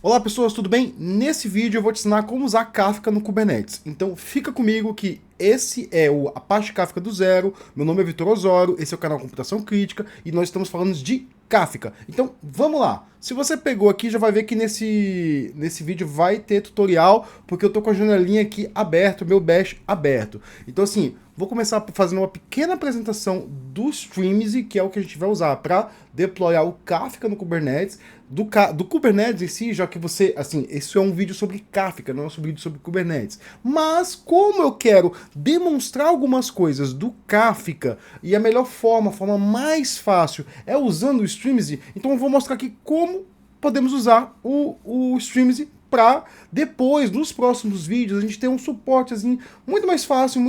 Olá pessoas, tudo bem? Nesse vídeo eu vou te ensinar como usar Kafka no Kubernetes. Então fica comigo que esse é o Apache Kafka do zero, meu nome é Vitor Osório, esse é o canal Computação Crítica e nós estamos falando de Kafka. Então vamos lá, se você pegou aqui já vai ver que nesse vídeo vai ter tutorial, porque eu tô com a janelinha aqui aberta, meu bash aberto. Então assim, vou começar fazendo uma pequena apresentação do Streamzy, que é o que a gente vai usar para deployar o Kafka no Kubernetes, do Kubernetes em si, já que você, assim, esse é um vídeo sobre Kafka, não é um vídeo sobre Kubernetes. Mas como eu quero demonstrar algumas coisas do Kafka, e a melhor forma, a forma mais fácil é usando o Streamzy, então eu vou mostrar aqui como podemos usar o Streamzy para depois, nos próximos vídeos, a gente ter um suportezinho muito mais fácil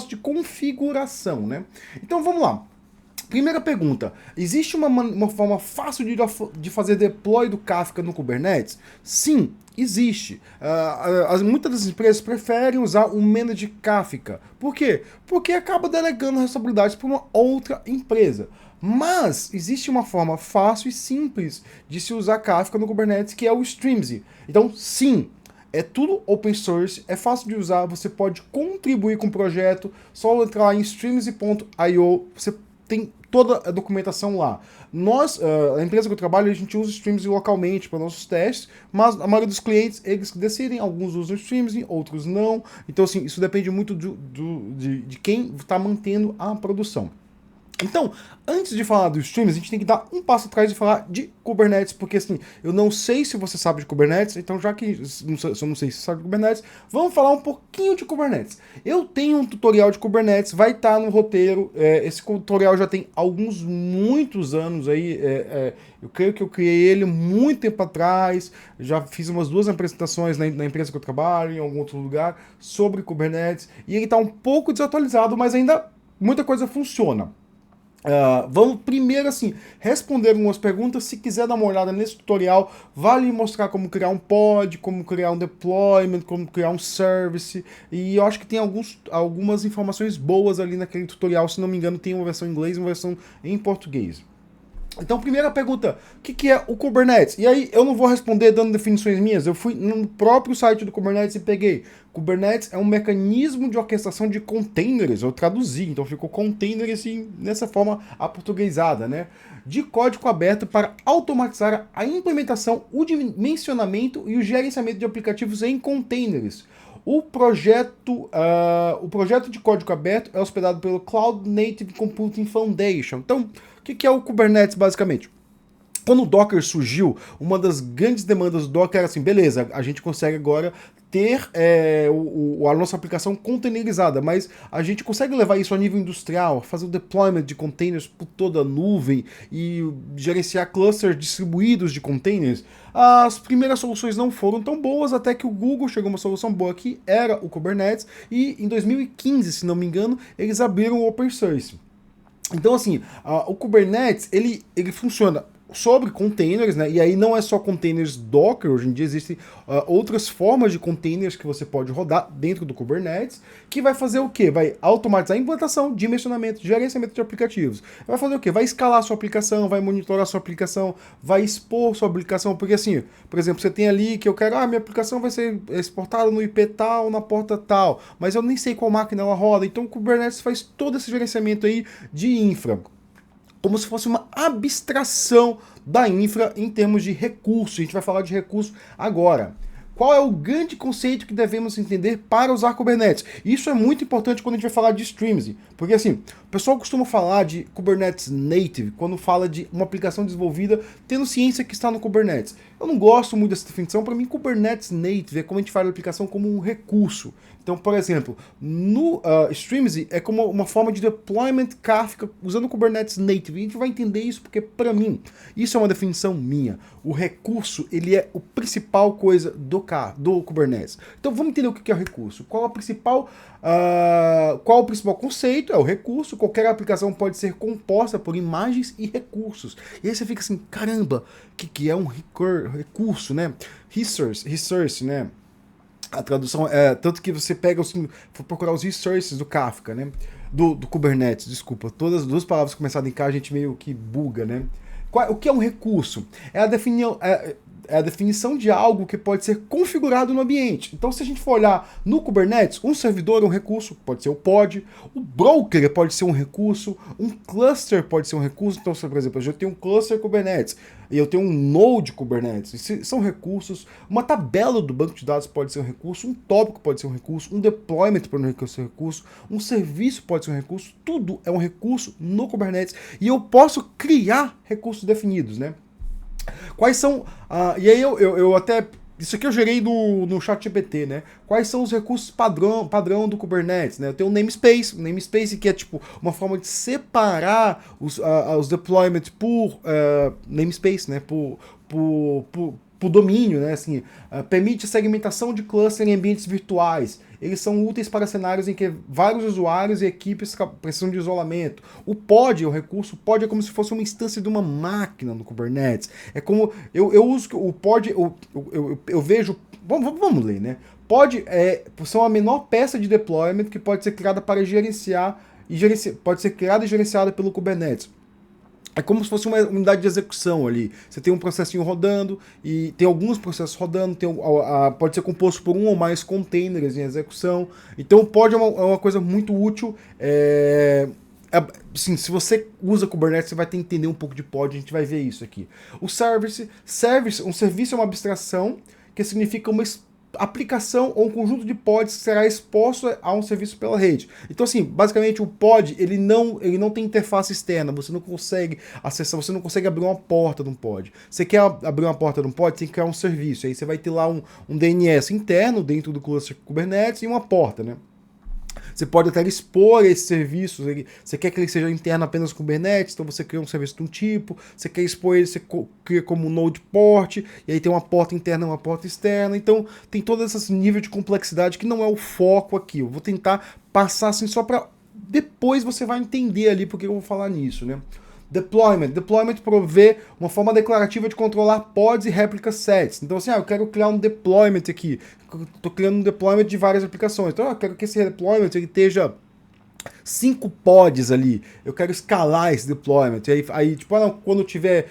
de configuração, né? Então vamos lá. Primeira pergunta, existe uma forma fácil de fazer deploy do Kafka no Kubernetes? Sim, existe. Muitas das empresas preferem usar o Managed Kafka. Por quê? Porque acaba delegando responsabilidades para uma outra empresa. Mas existe uma forma fácil e simples de se usar Kafka no Kubernetes, que é o Streamzy. Então, sim, é tudo open source, é fácil de usar, você pode contribuir com o projeto, só entrar lá em streamzy.io, você tem toda a documentação lá. Nós, a empresa que eu trabalho, a gente usa o Streamzy localmente para nossos testes, mas a maioria dos clientes, eles decidem, alguns usam o Streamzy, outros não. Então, assim, isso depende muito de quem está mantendo a produção. Então, antes de falar dos streams, a gente tem que dar um passo atrás e falar de Kubernetes, porque assim, eu não sei se você sabe de Kubernetes, então já que eu não sei se você sabe de Kubernetes, vamos falar um pouquinho de Kubernetes. Eu tenho um tutorial de Kubernetes, vai estar no roteiro, esse tutorial já tem muitos anos aí, eu creio que eu criei ele muito tempo atrás, já fiz umas 2 apresentações na empresa que eu trabalho, em algum outro lugar, sobre Kubernetes, e ele está um pouco desatualizado, mas ainda muita coisa funciona. Vamos primeiro assim responder algumas perguntas. Se quiser dar uma olhada nesse tutorial, vale mostrar como criar um pod, como criar um deployment, como criar um service, e eu acho que tem algumas informações boas ali naquele tutorial. Se não me engano, tem uma versão em inglês e uma versão em português. Então, primeira pergunta, o que é o Kubernetes? E aí, eu não vou responder dando definições minhas, eu fui no próprio site do Kubernetes e peguei. Kubernetes é um mecanismo de orquestração de containers, eu traduzi, então ficou container assim, nessa forma aportuguesada, né? De código aberto para automatizar a implementação, o dimensionamento e o gerenciamento de aplicativos em containers. O projeto de código aberto é hospedado pelo Cloud Native Computing Foundation. Então, o que é o Kubernetes basicamente? Quando o Docker surgiu, uma das grandes demandas do Docker era assim, beleza, a gente consegue agora ter a nossa aplicação containerizada, mas a gente consegue levar isso a nível industrial, fazer o deployment de containers por toda a nuvem e gerenciar clusters distribuídos de containers. As primeiras soluções não foram tão boas, até que o Google chegou a uma solução boa que era o Kubernetes, e em 2015, se não me engano, eles abriram o open source. Então, assim, o Kubernetes, ele funciona sobre containers, né? E aí não é só containers Docker, hoje em dia existem outras formas de containers que você pode rodar dentro do Kubernetes, que vai fazer o quê? Vai automatizar a implantação, dimensionamento, gerenciamento de aplicativos. Vai fazer o quê? Vai escalar a sua aplicação, vai monitorar a sua aplicação, vai expor sua aplicação, porque assim, por exemplo, você tem ali que eu quero, minha aplicação vai ser exportada no IP tal, na porta tal, mas eu nem sei qual máquina ela roda, então o Kubernetes faz todo esse gerenciamento aí de infra, como se fosse uma abstração da infra em termos de recurso. A gente vai falar de recurso agora. Qual é o grande conceito que devemos entender para usar Kubernetes? Isso é muito importante quando a gente vai falar de Streamzy, porque assim, o pessoal costuma falar de Kubernetes Native quando fala de uma aplicação desenvolvida tendo ciência que está no Kubernetes. Eu não gosto muito dessa definição. Para mim, Kubernetes Native é como a gente fala a aplicação como um recurso. Então, por exemplo, no Streamzy é como uma forma de deployment Kafka usando Kubernetes Native. E a gente vai entender isso porque, para mim, isso é uma definição minha. O recurso, ele é o principal coisa do Kubernetes. Então, vamos entender o que é o recurso. Qual o principal conceito? É o recurso. Qualquer aplicação pode ser composta por imagens e recursos. E aí você fica assim, caramba, o que é um recurso, né? Resource, né? A tradução é tanto que você pega, assim, for procurar os resources do Kafka, né? Do Kubernetes, desculpa. Todas as duas palavras começadas em K a gente meio que buga, né? O que é um recurso? É a definição. é a definição de algo que pode ser configurado no ambiente. Então, se a gente for olhar no Kubernetes, um servidor é um recurso, pode ser o pod, o broker pode ser um recurso, um cluster pode ser um recurso. Então, se, por exemplo, eu já tenho um cluster Kubernetes e eu tenho um node Kubernetes, são recursos. Uma tabela do banco de dados pode ser um recurso, um tópico pode ser um recurso, um deployment pode ser um recurso, um serviço pode ser um recurso. Tudo é um recurso no Kubernetes e eu posso criar recursos definidos, né? Quais são. E aí eu até. Isso aqui eu gerei no ChatGPT, né? Quais são os recursos padrão do Kubernetes, né? Eu tenho um namespace que é tipo uma forma de separar os deployments por namespace, né? Por domínio, né? Assim, permite segmentação de cluster em ambientes virtuais. Eles são úteis para cenários em que vários usuários e equipes precisam de isolamento. O pod, o recurso pod é como se fosse uma instância de uma máquina no Kubernetes. É como eu uso o pod, eu vejo. Vamos ler, né? Pod são a menor peça de deployment que pode ser criada para gerenciar pode ser criada e gerenciada pelo Kubernetes. É como se fosse uma unidade de execução ali. Você tem um processinho rodando e tem alguns processos rodando, pode ser composto por um ou mais containers em execução. Então o pod é uma coisa muito útil. Assim, se você usa Kubernetes, você vai ter que entender um pouco de pod, a gente vai ver isso aqui. O service, um serviço é uma abstração que significa uma aplicação ou um conjunto de pods que será exposto a um serviço pela rede. Então, assim, basicamente o pod, ele não tem interface externa, você não consegue acessar, você não consegue abrir uma porta de um pod. Você quer abrir uma porta de um pod, tem que criar um serviço, aí você vai ter lá um DNS interno dentro do cluster Kubernetes e uma porta, né? Você pode até expor esses serviços, você quer que ele seja interno apenas com Kubernetes, então você cria um serviço de um tipo, você quer expor ele, você cria como node port, e aí tem uma porta interna e uma porta externa, então tem todo esse nível de complexidade que não é o foco aqui. Eu vou tentar passar assim só para depois você vai entender ali porque eu vou falar nisso, né? Deployment provê uma forma declarativa de controlar pods e réplica sets. Então, assim, eu quero criar um deployment aqui. Estou criando um deployment de várias aplicações. Então, eu quero que esse deployment ele esteja 5 pods ali, eu quero escalar esse deployment, aí tipo, quando tiver,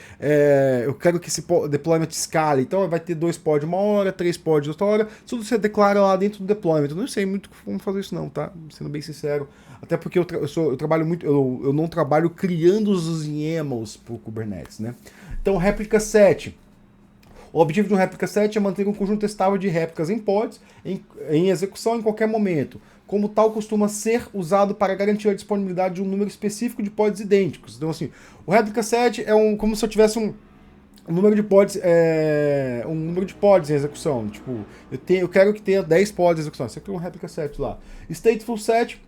eu quero que esse deployment escale, então vai ter 2 pods uma hora, 3 pods outra hora, tudo você declara lá dentro do deployment. Eu não sei muito como fazer isso não, tá? Sendo bem sincero, até porque eu trabalho muito, eu não trabalho criando os YAMLs pro Kubernetes, né? Então, réplica set. O objetivo de um réplica set é manter um conjunto estável de réplicas em pods em execução em qualquer momento. Como tal, costuma ser usado para garantir a disponibilidade de um número específico de pods idênticos. Então, assim, o réplica set é como se eu tivesse um número de pods, em execução. Tipo, eu quero que tenha 10 pods em execução. Você cria um réplica set lá. Stateful set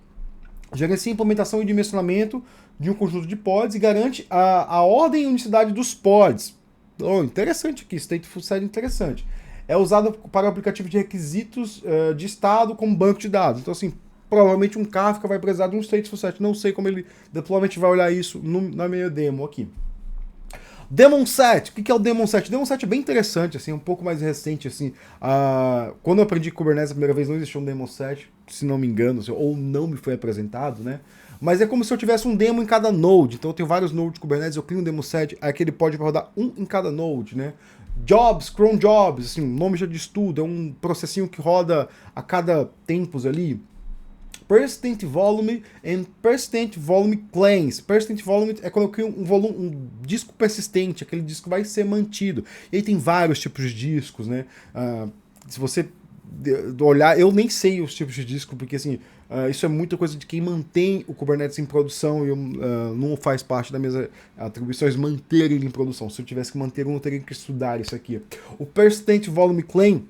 gerencia a implementação e dimensionamento de um conjunto de pods e garante a ordem e unicidade dos pods. Oh, interessante aqui, Stateful set interessante. É usado para o aplicativo de requisitos de estado como banco de dados. Então, assim, provavelmente um Kafka vai precisar de um Stateful set. Não sei como ele deployment vai olhar isso na minha demo aqui. Daemon set. O que é o Daemon set? O Daemon set é bem interessante, assim, um pouco mais recente, assim. Quando eu aprendi Kubernetes a primeira vez, não existia um Daemon set, se não me engano, ou não me foi apresentado, né? Mas é como se eu tivesse um demo em cada node. Então eu tenho vários nodes de Kubernetes, eu crio um Daemon set, aí aquele pod vai rodar um em cada node, né? Jobs, cron jobs, assim, o nome já diz tudo, é um processinho que roda a cada tempos ali. Persistent volume and persistent volume claims. Persistent volume é quando eu crio um disco persistente, aquele disco vai ser mantido. E aí tem vários tipos de discos, né? Se você olhar, eu nem sei os tipos de disco, porque assim, isso é muita coisa de quem mantém o Kubernetes em produção e não faz parte das minhas atribuições manter ele em produção. Se eu tivesse que manter um, eu teria que estudar isso aqui. O Persistent Volume Claim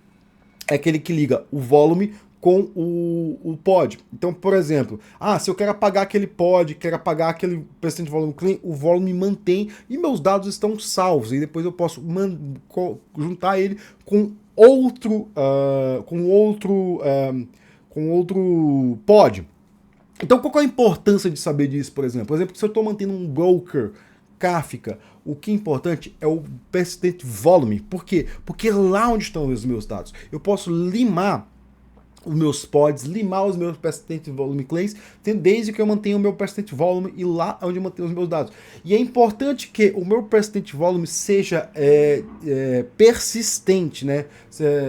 é aquele que liga o volume com o pod. Então, por exemplo, se eu quero apagar aquele pod, quero apagar aquele Persistent Volume Claim, o volume mantém e meus dados estão salvos. E depois eu posso juntar ele com outro pod. Então, qual é a importância de saber disso, por exemplo? Por exemplo, se eu estou mantendo um broker Kafka, o que é importante é o persistent volume. Por quê? Porque é lá onde estão os meus dados. Eu posso limar os meus pods, limar os meus persistent volume claims, desde que eu mantenha o meu persistent volume e lá onde eu mantenho os meus dados. E é importante que o meu persistent volume seja persistente, né?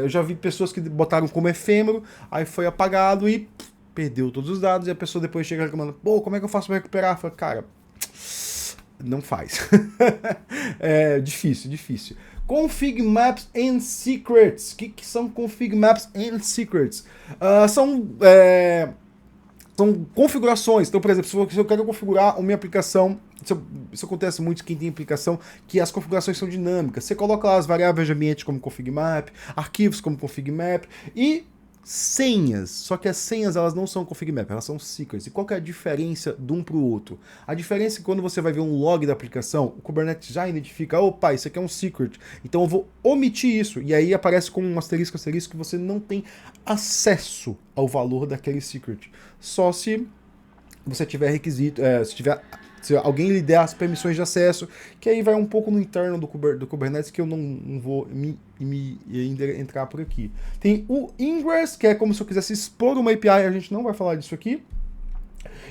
Eu já vi pessoas que botaram como efêmero, aí foi apagado e perdeu todos os dados, e a pessoa depois chega reclamando, pô, como é que eu faço para recuperar? Fala, cara, não faz. É difícil, difícil. Config Maps and Secrets. O que são Config Maps and Secrets? São configurações. Então, por exemplo, se eu quero configurar a minha aplicação, isso acontece muito quem tem aplicação, que as configurações são dinâmicas. Você coloca lá as variáveis de ambiente como config map, arquivos como config map e senhas. Só que as senhas, elas não são config map, elas são secrets. E qual que é a diferença de um para o outro? A diferença é que quando você vai ver um log da aplicação, o Kubernetes já identifica, opa, isso aqui é um secret, então eu vou omitir isso. E aí aparece com um asterisco, que você não tem acesso ao valor daquele secret. Só se você tiver requisito, se alguém lhe der as permissões de acesso, que aí vai um pouco no interno do Kubernetes, que eu não vou entrar por aqui. Tem o Ingress, que é como se eu quisesse expor uma API, a gente não vai falar disso aqui.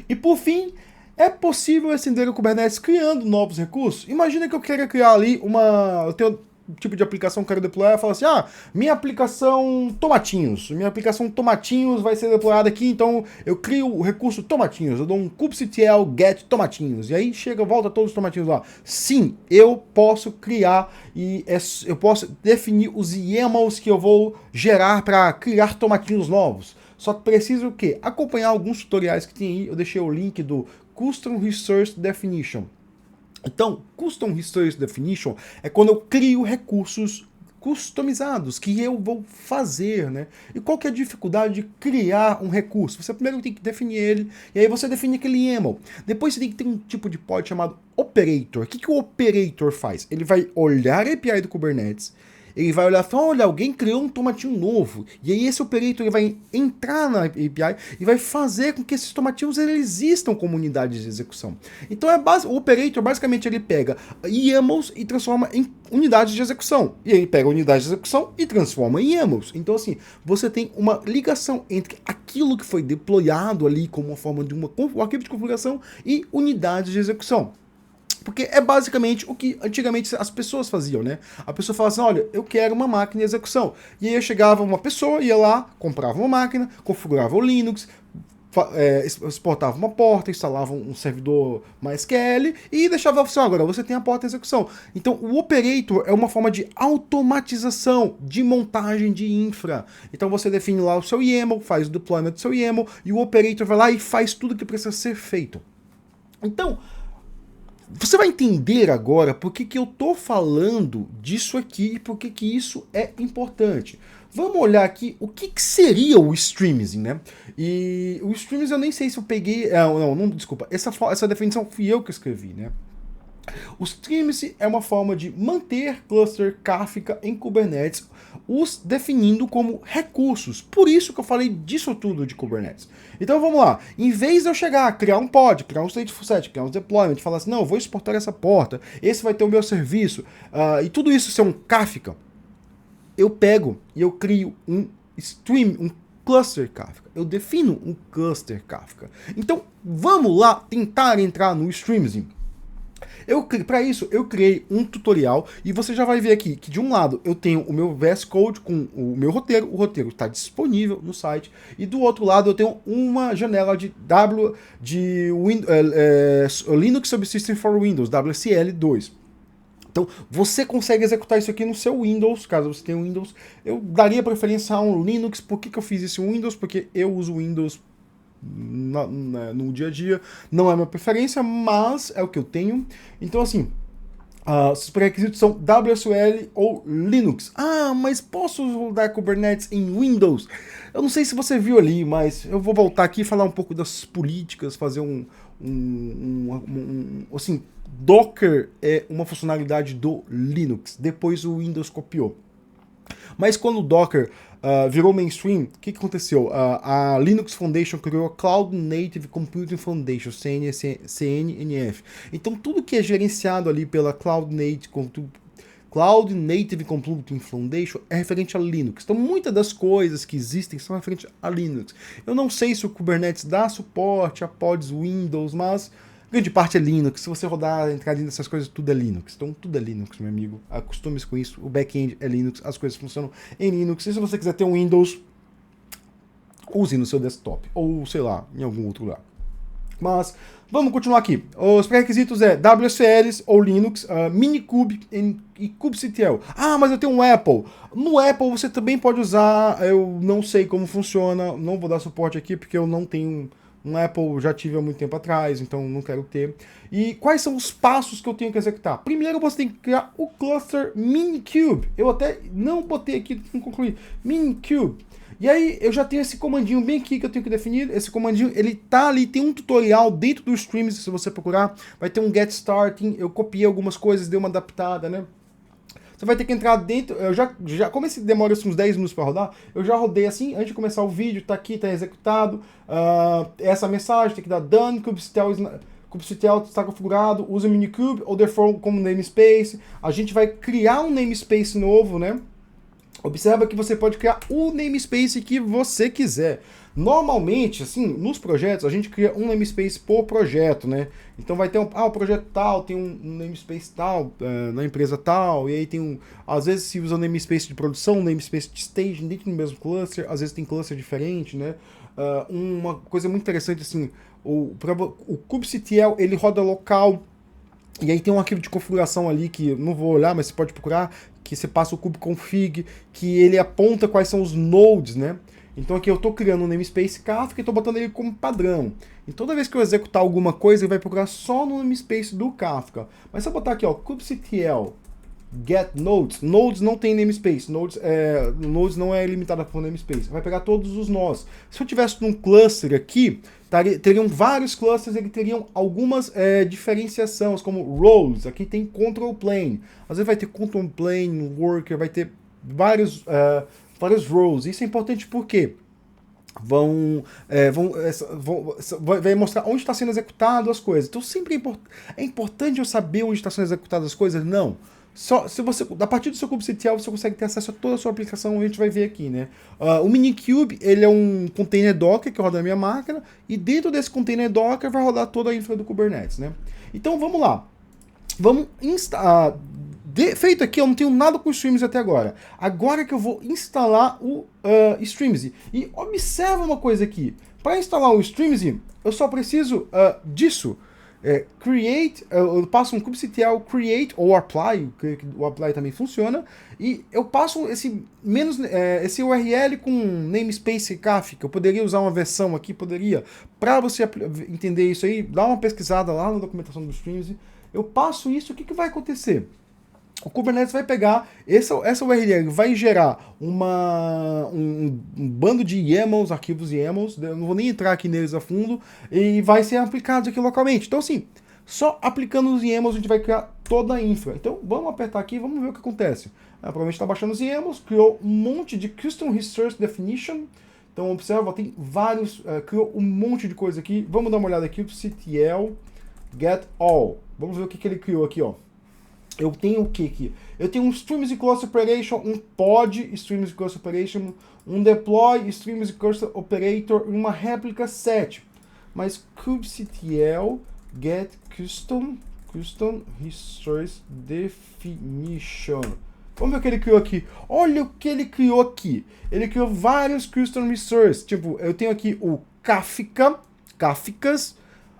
E por fim, é possível estender o Kubernetes criando novos recursos. Imagina que eu queira criar ali eu tenho um tipo de aplicação que eu quero deployar, e falo assim, minha aplicação Tomatinhos vai ser deployada aqui, então eu crio o recurso Tomatinhos, eu dou um kubectl get Tomatinhos, e aí volta todos os tomatinhos lá. Sim, eu posso criar e eu posso definir os YAMLs que eu vou gerar para criar tomatinhos novos. Só que preciso o quê? Acompanhar alguns tutoriais que tem aí, eu deixei o link do Custom Resource Definition. Então, Custom Resource Definition é quando eu crio recursos customizados que eu vou fazer, né? E qual que é a dificuldade de criar um recurso? Você primeiro tem que definir ele, e aí você define aquele YAML. Depois você tem que ter um tipo de pod chamado Operator. O que o Operator faz? Ele vai olhar a API do Kubernetes, ele vai olhar e falar, olha, alguém criou um tomatinho novo. E aí esse operator ele vai entrar na API e vai fazer com que esses tomatinhos eles existam como unidades de execução. Então o operator basicamente ele pega YAMLs e transforma em unidades de execução. E ele pega a unidade de execução e transforma em YAMLs. Então assim, você tem uma ligação entre aquilo que foi deployado ali como uma forma de um arquivo de configuração e unidades de execução. Porque é basicamente o que antigamente as pessoas faziam, né? A pessoa falava assim, olha, eu quero uma máquina de execução. E aí chegava uma pessoa, ia lá, comprava uma máquina, configurava o Linux, exportava uma porta, instalava um servidor MySQL e deixava a opção, agora você tem a porta de execução. Então o operator é uma forma de automatização de montagem de infra. Então você define lá o seu YAML, faz o deployment do seu YAML e o operator vai lá e faz tudo que precisa ser feito. Então, você vai entender agora por que eu tô falando disso aqui e por que isso é importante. Vamos olhar aqui o que seria o streaming, né? E o streaming eu nem sei se eu peguei... Desculpa. Essa definição fui eu que escrevi, né? O streaming é uma forma de manter cluster Kafka em Kubernetes, os definindo como recursos. Por isso que eu falei disso tudo de Kubernetes. Então vamos lá. Em vez de eu chegar, criar um pod, criar um stateful set, criar um deployment, falar assim, não, eu vou exportar essa porta, esse vai ter o meu serviço, e tudo isso ser um Kafka, eu pego e eu crio um stream, um cluster Kafka. Eu defino um cluster Kafka. Então vamos lá tentar entrar no streaming. Para isso, eu criei um tutorial e você já vai ver aqui que de um lado eu tenho o meu VS Code com o meu roteiro, o roteiro está disponível no site, e do outro lado eu tenho uma janela de Linux Subsystem for Windows, WSL2. Então, você consegue executar isso aqui no seu Windows, caso você tenha um Windows. Eu daria preferência a um Linux. Por que eu fiz isso em Windows? Porque eu uso Windows no dia a dia, não é a minha preferência, mas é o que eu tenho. Então assim, os pré-requisitos são WSL ou Linux. Mas posso rodar Kubernetes em Windows? Eu não sei se você viu ali, mas eu vou voltar aqui e falar um pouco das políticas, fazer assim, Docker é uma funcionalidade do Linux, depois o Windows copiou. Mas quando o Docker virou mainstream, o que aconteceu? A Linux Foundation criou a Cloud Native Computing Foundation, CNNF. Então tudo que é gerenciado ali pela Cloud Native Cloud Native Computing Foundation é referente a Linux. Então, muitas das coisas que existem são referentes a Linux. Eu não sei se o Kubernetes dá suporte a pods Windows, mas grande parte é Linux. Se você rodar, entrar dentro dessas coisas, tudo é Linux. Então, tudo é Linux, meu amigo. Acostume-se com isso. O back-end é Linux, as coisas funcionam em Linux. E se você quiser ter um Windows, use no seu desktop. Ou, sei lá, em algum outro lugar. Mas, vamos continuar aqui. Os pré-requisitos é WSLs ou Linux, Minikube e kubectl. Ah, mas eu tenho um Apple. No Apple você também pode usar, eu não sei como funciona, não vou dar suporte aqui porque eu não tenho um Apple, já tive há muito tempo atrás, então não quero ter. E quais são os passos que eu tenho que executar? Primeiro você tem que criar o cluster Minikube. Eu até não botei aqui, não concluí. Minikube. E aí eu já tenho esse comandinho bem aqui que eu tenho que definir. Esse comandinho, ele tá ali, tem um tutorial dentro do Streams, se você procurar. Vai ter um get starting, eu copiei algumas coisas, dei uma adaptada, né? Você vai ter que entrar dentro, eu já como esse demora uns 10 minutos para rodar, eu já rodei assim, antes de começar o vídeo, tá aqui, tá executado. Essa mensagem, tem que dar done, kubectl está configurado, usa o Minikube ou therefore como namespace. A gente vai criar um namespace novo, né? Observa que você pode criar o namespace que você quiser. Normalmente, assim, nos projetos, a gente cria um namespace por projeto, né? Então vai ter o projeto tal, tem um namespace tal, na empresa tal, e aí tem às vezes se usa um namespace de produção, um namespace de staging dentro do mesmo cluster, às vezes tem cluster diferente, né? Uma coisa muito interessante, assim, o kubectl, ele roda local, e aí tem um arquivo de configuração ali que eu não vou olhar, mas você pode procurar, que você passa o kubeconfig, que ele aponta quais são os nodes, né? Então aqui eu estou criando um namespace Kafka e estou botando ele como padrão. E toda vez que eu executar alguma coisa, ele vai procurar só no namespace do Kafka. Mas se eu botar aqui, ó, kubectl get nodes, nodes não tem namespace, nodes não é limitada por namespace, vai pegar todos os nós. Se eu tivesse num cluster aqui, teriam vários clusters, ele teriam algumas diferenciações, como roles, aqui tem control plane, às vezes vai ter control plane, worker, vai ter vários roles. Isso é importante porque vai mostrar onde está sendo executado as coisas. Então sempre é importante eu saber onde está sendo executadas as coisas? Não. Só se você, a partir do seu kubectl, você consegue ter acesso a toda a sua aplicação, a gente vai ver aqui, né? O Minikube, ele é um container Docker que roda na minha máquina, e dentro desse container Docker vai rodar toda a infra do Kubernetes, né? Então vamos lá. Vamos instalar. Feito aqui, eu não tenho nada com o Streams até agora. Agora que eu vou instalar o Streams. E observa uma coisa aqui. Para instalar o Streams, eu só preciso disso. Create, eu passo um kubectl create ou apply, o apply também funciona, e eu passo esse URL com namespace Kafka. Eu poderia usar uma versão aqui, para você entender isso aí, dá uma pesquisada lá na documentação do Streams. Eu passo isso, o que vai acontecer? O Kubernetes vai pegar essa URL, vai gerar um bando de YAMLs, arquivos YAMLs, eu não vou nem entrar aqui neles a fundo, e vai ser aplicado aqui localmente. Então assim, só aplicando os YAMLs a gente vai criar toda a infra. Então vamos apertar aqui, vamos ver o que acontece. Provavelmente está baixando os YAMLs, criou um monte de Custom Resource Definition. Então observa, tem vários, criou um monte de coisa aqui. Vamos dar uma olhada aqui, kubectl get all. Vamos ver o que ele criou aqui, ó. Eu tenho o que aqui? Eu tenho um Streams e Cluster Operation, um pod Streams e Cluster Operation, um deploy Streams e Cluster Operator e uma réplica set. Mas kubectl get custom resource definition. Vamos ver o que ele criou aqui. Olha o que ele criou aqui. Ele criou vários custom resources. Tipo, eu tenho aqui o Kafkas,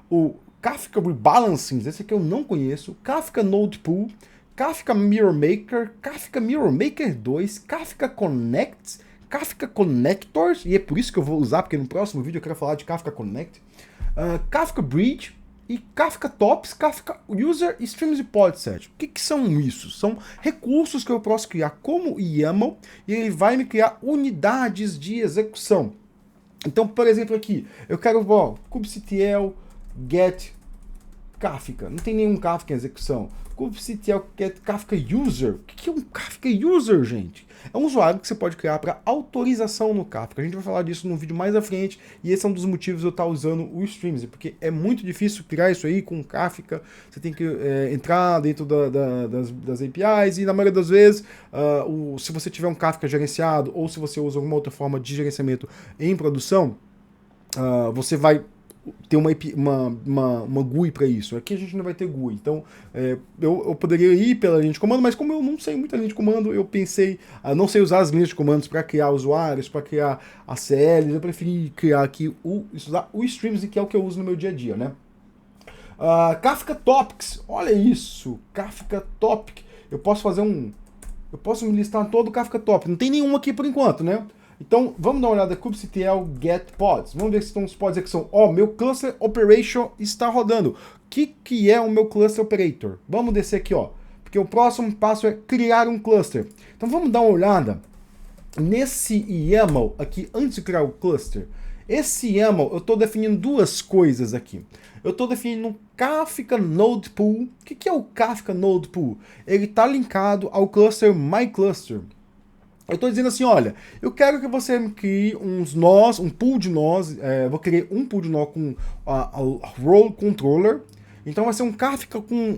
o Kafka Rebalancing, esse aqui eu não conheço, Kafka Node Pool, Kafka Mirror Maker, Kafka Mirror Maker 2, Kafka Connects, Kafka Connectors, e é por isso que eu vou usar, porque no próximo vídeo eu quero falar de Kafka Connect, Kafka Bridge e Kafka Tops, Kafka User Streams e Podset. O que são isso? São recursos que eu posso criar como YAML e ele vai me criar unidades de execução. Então, por exemplo, aqui, eu quero kubectl get Kafka, não tem nenhum Kafka em execução. kubectl get Kafka user. O que é um Kafka user, gente? É um usuário que você pode criar para autorização no Kafka. A gente vai falar disso num vídeo mais à frente, e esse é um dos motivos de eu estar usando o Streams, porque é muito difícil criar isso aí com Kafka. Você tem que entrar dentro das APIs, e na maioria das vezes, se você tiver um Kafka gerenciado, ou se você usa alguma outra forma de gerenciamento em produção, você vai ter uma GUI para isso. Aqui a gente não vai ter GUI. Então, eu poderia ir pela linha de comando, mas como eu não sei muita linha de comando, eu pensei, não sei usar as linhas de comandos para criar usuários, para criar ACLs, eu preferi criar aqui, usar o Streams, que é o que eu uso no meu dia a dia, né? Kafka Topics, olha isso, Kafka Topic. Eu posso me listar todo o Kafka Topic. Não tem nenhum aqui por enquanto, né? Então, vamos dar uma olhada, kubectl get pods. Vamos ver se estão os pods aqui que são, meu cluster operation está rodando. O que é o meu cluster operator? Vamos descer aqui, porque o próximo passo é criar um cluster. Então, vamos dar uma olhada nesse YAML aqui antes de criar o cluster. Esse YAML, eu estou definindo duas coisas aqui. Eu estou definindo um Kafka Node Pool. O que é o Kafka Node Pool? Ele está linkado ao cluster MyCluster. Eu estou dizendo assim, olha, eu quero que você me crie uns nós, um pool de nós, vou criar um pool de nó com a Role Controller. Então vai ser um Kafka com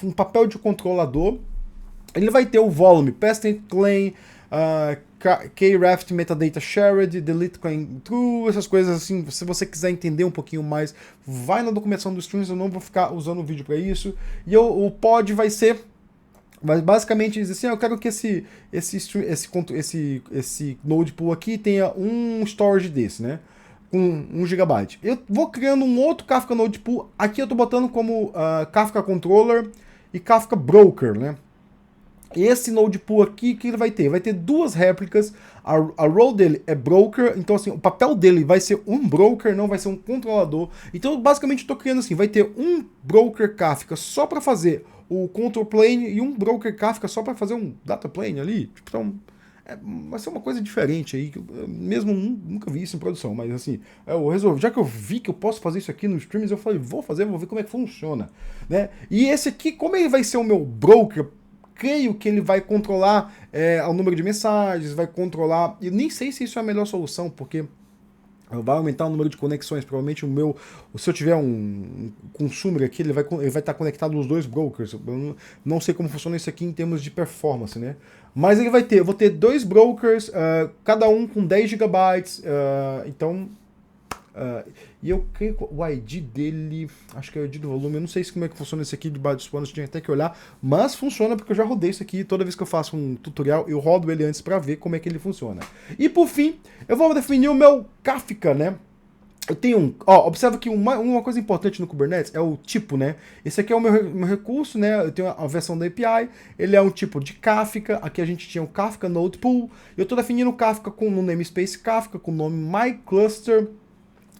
um papel de controlador. Ele vai ter o volume, Pastent Claim, Kraft Metadata Shared, Delete Claim True, essas coisas assim. Se você quiser entender um pouquinho mais, vai na documentação do Streams, eu não vou ficar usando o vídeo para isso. E o pod vai ser... Mas basicamente diz assim, eu quero que esse node pool aqui tenha um storage desse, né? Com 1 GB. Eu vou criando um outro Kafka Node Pool. Aqui eu estou botando como Kafka Controller e Kafka Broker, né? Esse node pool aqui, que ele vai ter? Vai ter duas réplicas. A role dele é broker, então assim, o papel dele vai ser um broker, não vai ser um controlador. Então basicamente eu estou criando assim, vai ter um broker Kafka só para fazer o control plane e um broker Kafka só para fazer um data plane ali. Então vai ser uma coisa diferente aí, que eu mesmo nunca vi isso em produção, mas assim, eu resolvi, já que eu vi que eu posso fazer isso aqui no Streams, eu falei, vou ver como é que funciona, né? E esse aqui, como ele vai ser o meu broker, creio que ele vai controlar o número de mensagens, vai controlar... E nem sei se isso é a melhor solução, porque vai aumentar o número de conexões. Provavelmente se eu tiver um consumer aqui, ele vai estar conectado nos dois brokers. Eu não sei como funciona isso aqui em termos de performance, né? Mas eu vou ter dois brokers, cada um com 10 GB. Então... e eu creio que o ID dele, acho que é o ID do volume, eu não sei como é que funciona esse aqui de base dos panos, tinha até que olhar, mas funciona porque eu já rodei isso aqui, toda vez que eu faço um tutorial, eu rodo ele antes para ver como é que ele funciona. E por fim, eu vou definir o meu Kafka, né? Eu tenho observa que uma coisa importante no Kubernetes é o tipo, né? Esse aqui é o meu recurso, né? Eu tenho a versão da API, ele é um tipo de Kafka, aqui a gente tinha o Kafka Node Pool, eu estou definindo o Kafka no namespace Kafka, com o nome MyCluster.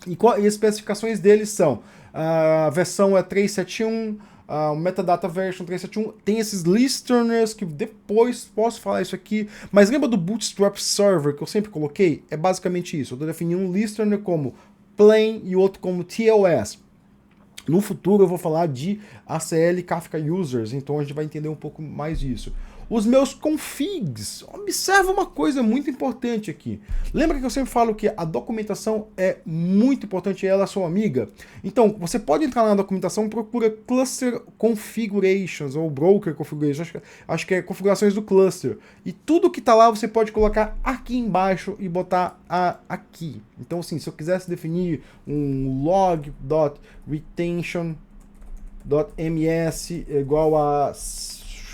E as especificações deles são, a versão é 371, o metadata version 371, tem esses listeners que depois posso falar isso aqui, mas lembra do Bootstrap Server que eu sempre coloquei? É basicamente isso, eu estou definindo um listener como plain e outro como TLS. No futuro eu vou falar de ACL Kafka Users, então a gente vai entender um pouco mais disso. Os meus configs, observa uma coisa muito importante aqui. Lembra que eu sempre falo que a documentação é muito importante e ela é sua amiga? Então, você pode entrar na documentação, procura Cluster Configurations ou Broker Configurations, acho que é configurações do cluster. E tudo que está lá você pode colocar aqui embaixo e botar aqui. Então, assim, se eu quisesse definir um log.retention.ms igual a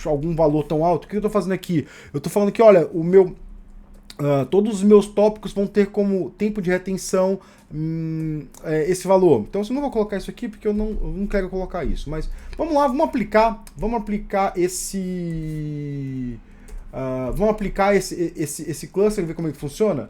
algum valor tão alto, o que eu estou fazendo aqui? Eu estou falando que, olha, todos os meus tópicos vão ter como tempo de retenção esse valor. Então eu não vou colocar isso aqui porque eu não quero colocar isso. Mas vamos lá, vamos aplicar esse cluster e ver como é que funciona.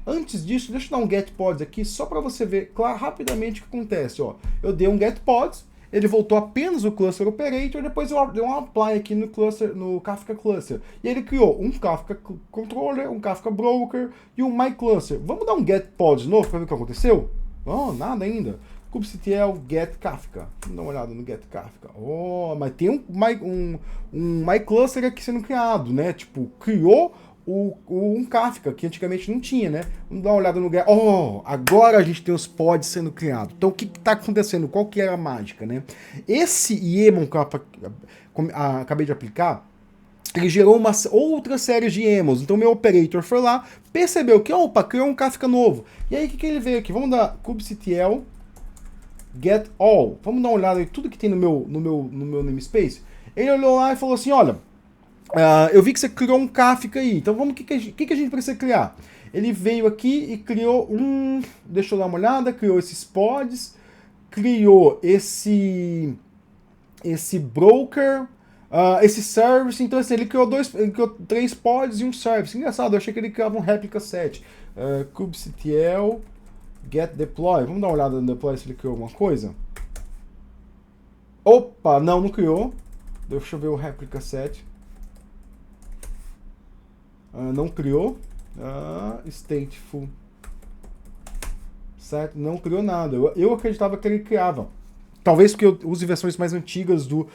Antes disso, deixa eu dar um get pods aqui só para você ver rapidamente o que acontece. Eu dei um get pods, ele voltou apenas o cluster operator, depois eu dei um apply aqui no Kafka Cluster. E ele criou um Kafka Controller, um Kafka Broker e um MyCluster. Vamos dar um get pod de novo para ver o que aconteceu? Não, nada ainda. kubectl get Kafka. Vamos dar uma olhada no get Kafka. Oh, mas tem um MyCluster aqui sendo criado, né? Tipo, criou um Kafka, que antigamente não tinha, né? Vamos dar uma olhada no get. Oh, agora a gente tem os pods sendo criados. Então, o que está acontecendo? Qual que era a mágica, né? Esse Emon que eu acabei de aplicar, ele gerou uma outra série de emos. Então meu operator foi lá, percebeu que, opa, criou um Kafka novo. E aí o que ele veio aqui? Vamos dar kubectl get all. Vamos dar uma olhada em tudo que tem no meu namespace. Ele olhou lá e falou assim, olha, eu vi que você criou um Kafka aí. Então vamos, o que a gente precisa criar? Ele veio aqui e criou deixa eu dar uma olhada, criou esses pods, criou esse broker, esse service. Então assim, ele criou 3 pods e um service. Engraçado, eu achei que ele criava um replica set. Kubectl get deploy. Vamos dar uma olhada no deploy se ele criou alguma coisa. Opa, não criou. Deixa eu ver o replica set. Não criou. Stateful. Certo? Não criou nada. Eu acreditava que ele criava. Talvez porque eu use versões mais antigas do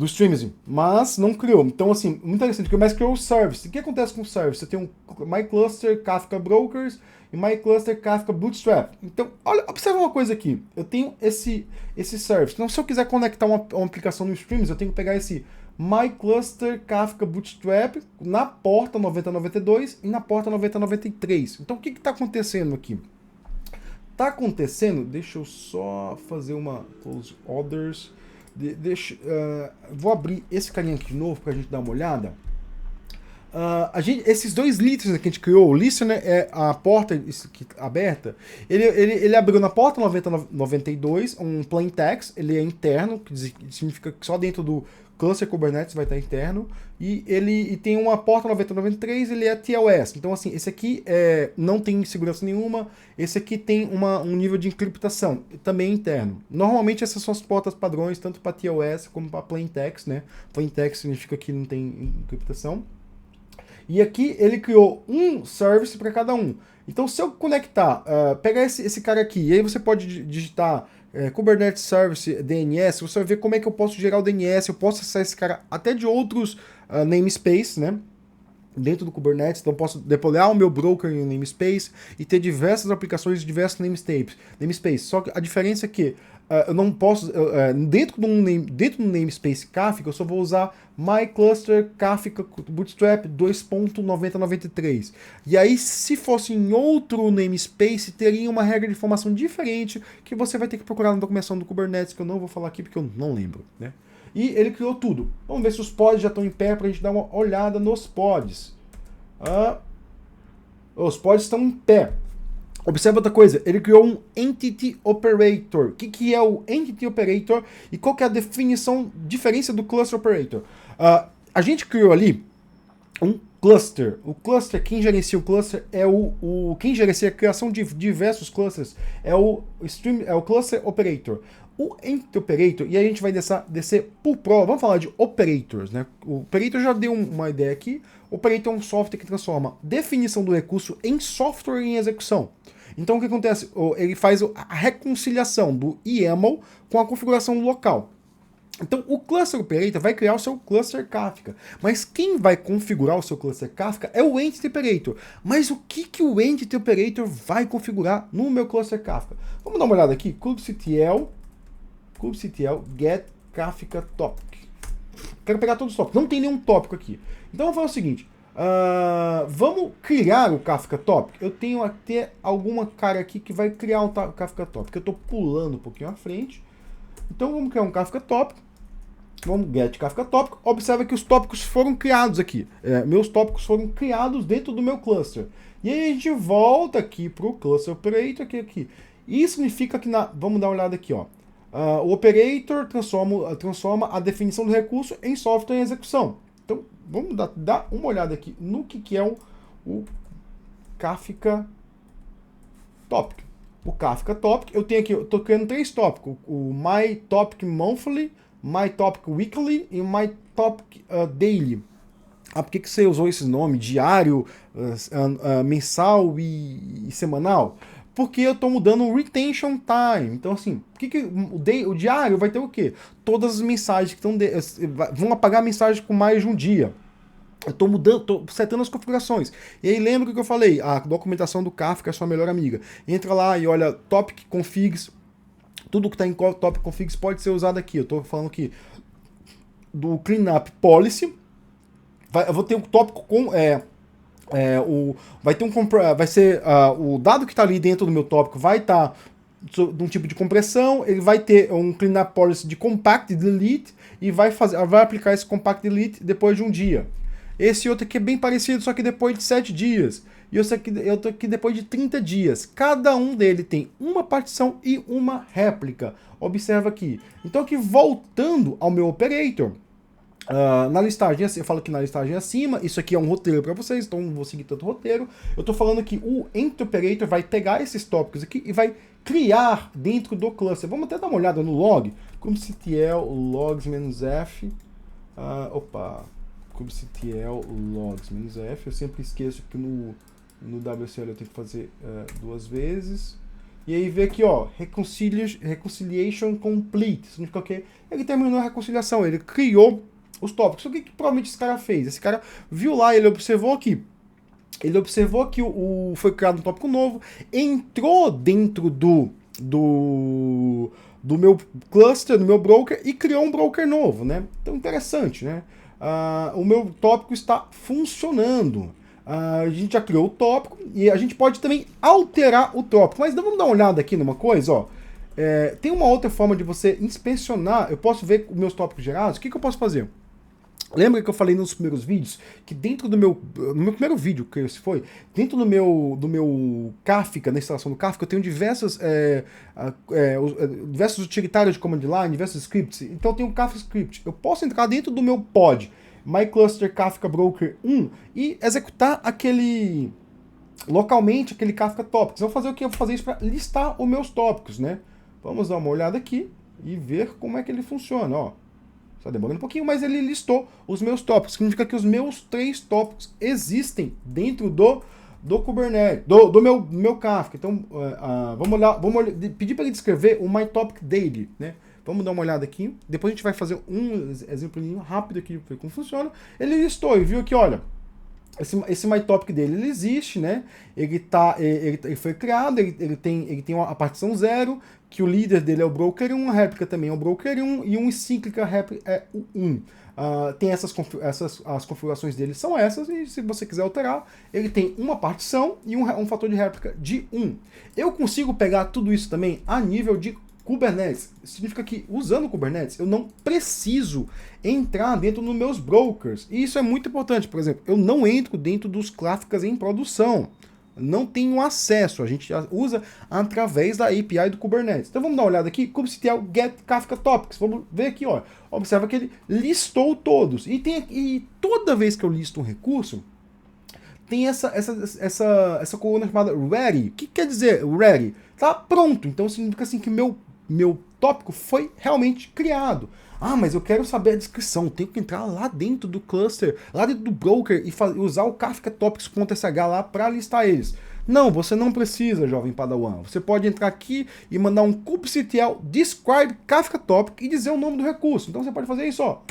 Streamzy, mas não criou. Então, assim, muito interessante, mas criou o service. O que acontece com o service? Você tem um MyCluster Kafka Brokers e MyCluster Kafka Bootstrap. Então, olha, observa uma coisa aqui. Eu tenho esse service. Então, se eu quiser conectar uma aplicação no Streamzy, eu tenho que pegar esse MyCluster Kafka Bootstrap na porta 9092 e na porta 9093. Então, o que está acontecendo aqui? Está acontecendo, deixa eu só fazer uma close orders. Vou abrir esse carinha aqui de novo para a gente dar uma olhada. Esses dois listeners que a gente criou, o listener é a porta aberta, ele abriu na porta 9092 um plain text, ele é interno, que significa que só dentro do cluster Kubernetes vai estar interno, e tem uma porta 9093, ele é TLS. Então assim, esse aqui não tem segurança nenhuma, esse aqui tem um nível de encriptação, também interno. Normalmente essas são as portas padrões, tanto para TLS como para plain text, né? Plain text significa que não tem encriptação. E aqui ele criou um service para cada um. Então se eu conectar, pegar esse cara aqui, e aí você pode digitar Kubernetes Service DNS, você vai ver como é que eu posso gerar o DNS, eu posso acessar esse cara até de outros namespace, né? Dentro do Kubernetes, então eu posso deployar o meu broker em namespace e ter diversas aplicações de diversos namespace. Só que a diferença é que eu não posso, dentro do namespace Kafka, eu só vou usar MyCluster Kafka Bootstrap 2.9093. E aí, se fosse em outro namespace, teria uma regra de informação diferente que você vai ter que procurar na documentação do Kubernetes, que eu não vou falar aqui porque eu não lembro, né? E ele criou tudo. Vamos ver se os pods já estão em pé para a gente dar uma olhada nos pods. Os pods estão em pé. Observa outra coisa, ele criou um Entity Operator. O que é o Entity Operator e qual que é a diferença do Cluster Operator? A gente criou ali um cluster. O cluster, quem gerencia o cluster é quem gerencia a criação de diversos clusters é o Cluster Operator. O Entity Operator, e aí a gente vai descer por prova, vamos falar de operators, né? O operator já deu uma ideia aqui. Operator é um software que transforma definição do recurso em software em execução. Então o que acontece? Ele faz a reconciliação do YAML com a configuração local. Então o Cluster Operator vai criar o seu Cluster Kafka. Mas quem vai configurar o seu Cluster Kafka é o Entity Operator. Mas o que o Entity Operator vai configurar no meu Cluster Kafka? Vamos dar uma olhada aqui. kubectl get Kafka topic. Quero pegar todos os tópicos. Não tem nenhum tópico aqui. Então eu vou fazer o seguinte. Vamos criar o Kafka Topic. Eu tenho até alguma cara aqui que vai criar um Kafka Topic. Eu estou pulando um pouquinho à frente. Então vamos criar um Kafka Topic. Vamos get Kafka Topic. Observa que os tópicos foram criados aqui. Meus tópicos foram criados dentro do meu cluster. E aí a gente volta aqui para o Cluster Operator. Aqui. Isso significa que vamos dar uma olhada aqui, ó. O operator transforma a definição do recurso em software em execução. Então, vamos dar uma olhada aqui no que é o Kafka Topic. O Kafka Topic, eu estou criando 3 tópicos. O My Topic Monthly, My Topic Weekly e My Topic Daily. Por que você usou esse nome? Diário, mensal e semanal? Porque eu estou mudando o retention time. Então, assim, o diário vai ter o quê? Todas as mensagens que vão apagar a mensagem com mais de um dia. Eu estou mudando, estou setando as configurações. E aí lembra o que eu falei? A documentação do Kafka é sua melhor amiga. Entra lá e olha topic configs. Tudo que está em topic configs pode ser usado aqui. Eu estou falando aqui do cleanup policy. Eu vou ter um tópico com vai ser o dado que está ali dentro do meu tópico vai estar de um tipo de compressão, ele vai ter um cleanup policy de compact delete e vai aplicar esse compact delete depois de um dia. Esse outro aqui é bem parecido, só que depois de 7 dias. E eu tô aqui depois de 30 dias. Cada um dele tem uma partição e uma réplica. Observa aqui. Então aqui voltando ao meu operator, na listagem, eu falo que na listagem acima, isso aqui é um roteiro para vocês, então não vou seguir tanto roteiro. Eu estou falando que o Entity Operator vai pegar esses tópicos aqui e vai criar dentro do cluster. Vamos até dar uma olhada no log. kubectl logs-f. kubectl logs-f. Eu sempre esqueço que no WSL eu tenho que fazer 2 vezes. E aí vê aqui, ó, reconciliation complete. Significa que ele terminou a reconciliação, ele criou os tópicos. O que provavelmente esse cara fez? Esse cara viu lá, ele observou que foi criado um tópico novo, entrou dentro do meu cluster, do meu broker, e criou um broker novo, né? Então, interessante, né? O meu tópico está funcionando. A gente já criou o tópico e a gente pode também alterar o tópico. Mas vamos dar uma olhada aqui numa coisa, ó. Tem uma outra forma de você inspecionar. Eu posso ver os meus tópicos gerados. O que eu posso fazer? Lembra que eu falei nos primeiros vídeos que dentro no meu primeiro vídeo, que esse foi, dentro do meu Kafka, na instalação do Kafka, eu tenho diversos utilitários de command line, diversos scripts. Então eu tenho um Kafka script. Eu posso entrar dentro do meu pod, mycluster Kafka broker 1, e executar localmente aquele Kafka topics. Eu vou fazer o que? Eu vou fazer isso para listar os meus tópicos, né? Vamos dar uma olhada aqui e ver como é que ele funciona, ó. Está demorando um pouquinho, mas ele listou os meus tópicos. Significa que os meus 3 tópicos existem dentro do Kubernetes, do meu Kafka. Então, vamos pedir para ele descrever o myTopicDaily, né? Vamos dar uma olhada aqui. Depois a gente vai fazer um exemplo rápido aqui de ver como funciona. Ele listou e viu que, olha, esse myTopic dele, ele existe, né? Ele foi criado, ele tem a partição 0, que o líder dele é o broker 1, a réplica também é o broker 1, e um cíclica réplica é o 1. Tem as configurações dele são essas, e se você quiser alterar, ele tem uma partição e um fator de réplica de 1. Eu consigo pegar tudo isso também a nível de Kubernetes. Significa que, usando o Kubernetes, eu não preciso entrar dentro dos meus brokers. E isso é muito importante. Por exemplo, eu não entro dentro dos Kafkas em produção. Não tenho acesso. A gente usa através da API do Kubernetes. Então vamos dar uma olhada aqui. kubectl get Kafka topics. Vamos ver aqui, ó. Observa que ele listou todos. E toda vez que eu listo um recurso, tem essa coluna chamada ready. O que quer dizer ready? Tá pronto. Então significa assim que meu tópico foi realmente criado. Mas eu quero saber a descrição. Tenho que entrar lá dentro do cluster, lá dentro do broker e usar o Kafka topics.sh lá para listar eles. Não, você não precisa, jovem padawan. Você pode entrar aqui e mandar um kubectl describe Kafka topic e dizer o nome do recurso. Então você pode fazer isso, ó.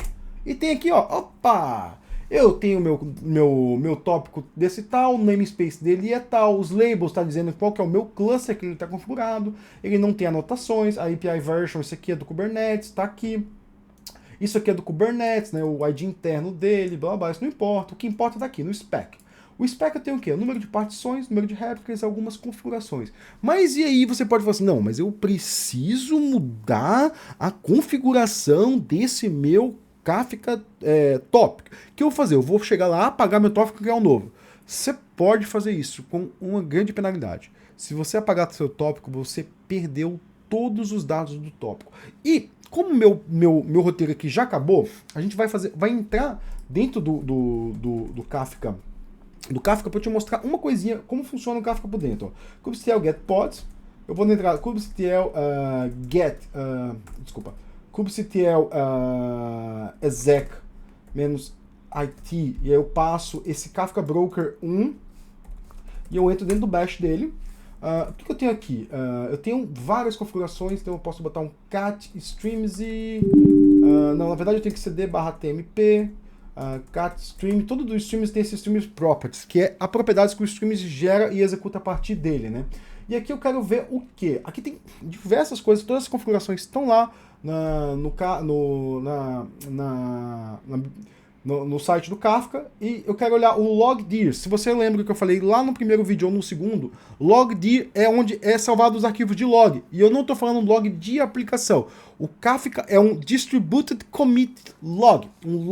E tem aqui, ó, opa! Eu tenho meu tópico desse tal, o namespace dele é tal, os labels está dizendo qual que é o meu cluster que ele está configurado, ele não tem anotações, a API version, isso aqui é do Kubernetes, está aqui. Isso aqui é do Kubernetes, né, o ID interno dele, blá blá, isso não importa, o que importa está aqui, no spec. O spec eu tenho o quê? O número de partições, número de réplicas, algumas configurações. Mas e aí você pode falar assim, não, mas eu preciso mudar a configuração desse meu Kafka tópico. O que eu vou fazer? Eu vou chegar lá, apagar meu tópico e criar um novo. Você pode fazer isso com uma grande penalidade. Se você apagar seu tópico, você perdeu todos os dados do tópico. E como meu roteiro aqui já acabou, a gente vai entrar dentro do Kafka. Do Kafka para te mostrar uma coisinha, como funciona o Kafka por dentro. kubectl get pods. Eu vou entrar kubectl kubectl exec -it, e aí eu passo esse Kafka broker 1 e eu entro dentro do bash dele. O que eu tenho aqui? Eu tenho várias configurações, então eu posso botar um cat streams e... não, na verdade eu tenho que cd/tmp, cat stream, todo do streams tem esse streams properties, que é a propriedade que o streams gera e executa a partir dele, né? E aqui eu quero ver o que? Aqui tem diversas coisas, todas as configurações estão lá no site do Kafka, e eu quero olhar o logdir. Se você lembra que eu falei lá no primeiro vídeo ou no segundo, logdir é onde é salvado os arquivos de log. E eu não estou falando log de aplicação. O Kafka é um distributed commit log. Um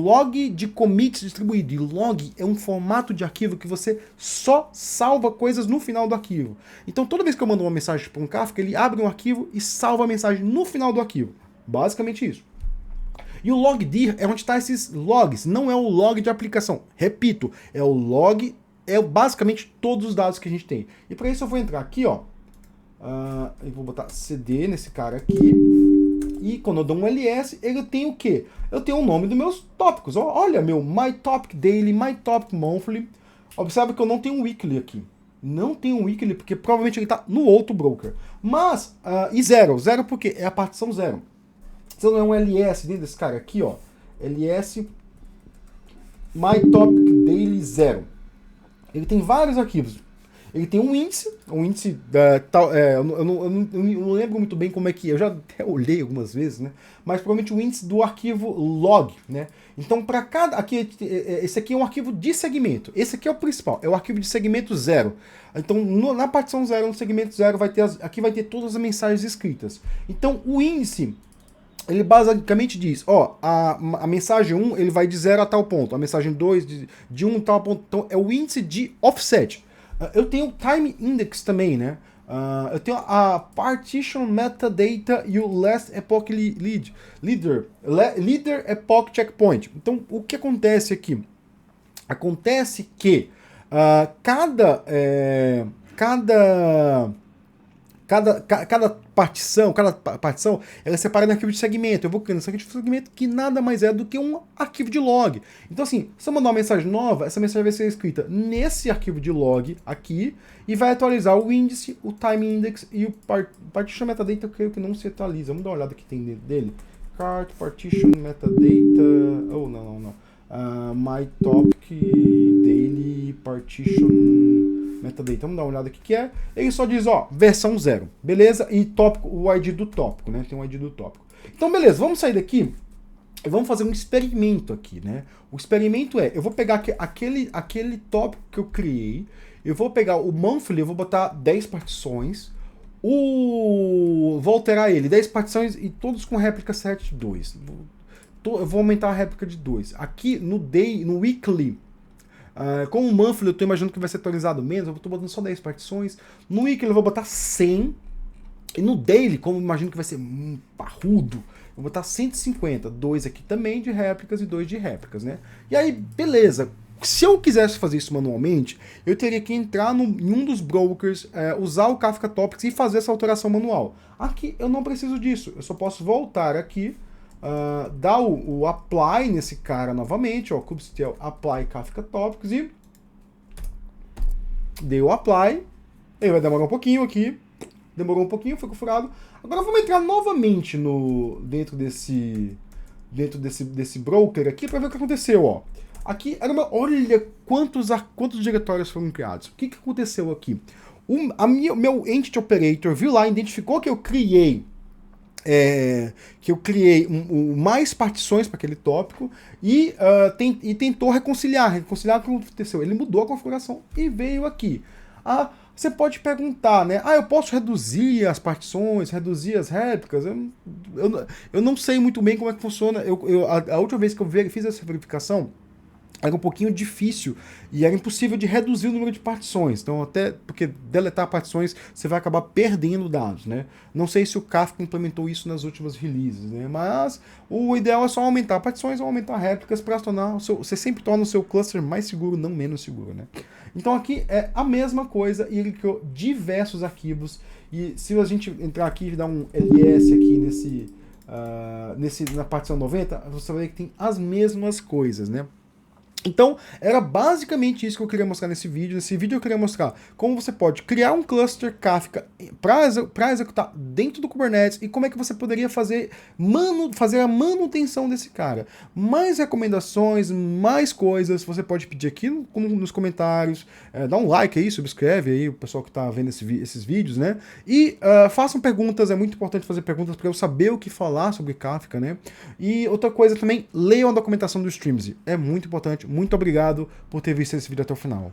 log de commits distribuído. E log é um formato de arquivo que você só salva coisas no final do arquivo. Então toda vez que eu mando uma mensagem para um Kafka, ele abre um arquivo e salva a mensagem no final do arquivo. Basicamente isso. E o logdir é onde está esses logs, não é o log de aplicação. Repito, é o log, é basicamente todos os dados que a gente tem. E para isso eu vou entrar aqui, ó. Eu vou botar cd nesse cara aqui. E quando eu dou um ls, ele tem o quê? Eu tenho o nome dos meus tópicos. Olha, meu My Topic Daily, My Topic Monthly. Observe que eu não tenho um weekly aqui. Não tenho um weekly porque provavelmente ele está no outro broker. Mas, e zero. Zero porque é a partição zero. Se não é um ls dentro desse cara aqui, ó. ls My Topic Daily 0. Ele tem vários arquivos. Ele tem um índice eu não lembro muito bem como é que é, eu já até olhei algumas vezes, né? Mas provavelmente o índice do arquivo log, né? Então para cada esse aqui é um arquivo de segmento. Esse aqui é o principal, é o arquivo de segmento 0. Então na partição 0, no segmento 0 aqui vai ter todas as mensagens escritas. Então o índice ele basicamente diz, a mensagem 1 ele vai de 0 a tal ponto, a mensagem 2 de 1 a tal ponto. Então é o índice de offset. Eu tenho o time index também, né? Eu tenho a partition metadata e o last epoch leader epoch checkpoint. Então o que acontece aqui? Acontece que cada partição ela é separada em arquivo de segmento. Eu vou criando esse arquivo de segmento que nada mais é do que um arquivo de log. Então assim, se eu mandar uma mensagem nova, essa mensagem vai ser escrita nesse arquivo de log aqui e vai atualizar o índice, o time index e o partition metadata, eu creio que não se atualiza. Vamos dar uma olhada que tem dele. Cart, partition metadata... não. My topic daily partition metadata. Vamos dar uma olhada aqui que é. Ele só diz, versão 0, beleza? E tópico, o ID do tópico, né? Tem um ID do tópico. Então, beleza, vamos sair daqui e vamos fazer um experimento aqui, né? O experimento eu vou pegar aquele tópico que eu criei, eu vou pegar o monthly, eu vou botar 10 partições, vou alterar ele, 10 partições e todos com réplica 7.2. Eu vou aumentar a réplica de 2. Aqui no weekly, como o monthly eu estou imaginando que vai ser atualizado menos, eu estou botando só 10 partições. No weekly eu vou botar 100. E no daily, como eu imagino que vai ser parrudo, eu vou botar 150. 2 aqui também de réplicas e 2 de réplicas, né? E aí, beleza. Se eu quisesse fazer isso manualmente, eu teria que entrar em um dos brokers, usar o Kafka Topics e fazer essa alteração manual. Aqui eu não preciso disso. Eu só posso voltar aqui, dar o apply nesse cara novamente, kubectl apply Kafka Topics e dei o apply. Ele vai demorar um pouquinho aqui. Demorou um pouquinho, foi configurado. Agora vamos entrar novamente dentro desse broker aqui para ver o que aconteceu, Aqui era olha quantos diretórios foram criados. O que aconteceu aqui? Meu Entity Operator viu lá, identificou que eu criei mais partições para aquele tópico e tentou reconciliar. Reconciliar o que aconteceu? Ele mudou a configuração e veio aqui. Você pode perguntar, né? Eu posso reduzir as partições, reduzir as réplicas? Eu não sei muito bem como é que funciona. A última vez que eu fiz essa verificação, era um pouquinho difícil e era impossível de reduzir o número de partições. Então, até porque deletar partições, você vai acabar perdendo dados, né? Não sei se o Kafka implementou isso nas últimas releases, né? Mas o ideal é só aumentar partições ou aumentar réplicas para tornar você sempre torna o seu cluster mais seguro, não menos seguro, né? Então aqui é a mesma coisa e ele criou diversos arquivos. E se a gente entrar aqui e dar um ls aqui na partição 90, você vai ver que tem as mesmas coisas, né? Então, era basicamente isso que eu queria mostrar nesse vídeo. Nesse vídeo eu queria mostrar como você pode criar um cluster Kafka para executar dentro do Kubernetes e como é que você poderia fazer a manutenção desse cara. Mais recomendações, mais coisas, você pode pedir aqui nos comentários, dá um like aí, subscreve aí, o pessoal que está vendo esses vídeos, né? E façam perguntas, é muito importante fazer perguntas para eu saber o que falar sobre Kafka, né? E outra coisa também, leiam a documentação do Streamzy, é muito importante. Muito obrigado por ter visto esse vídeo até o final.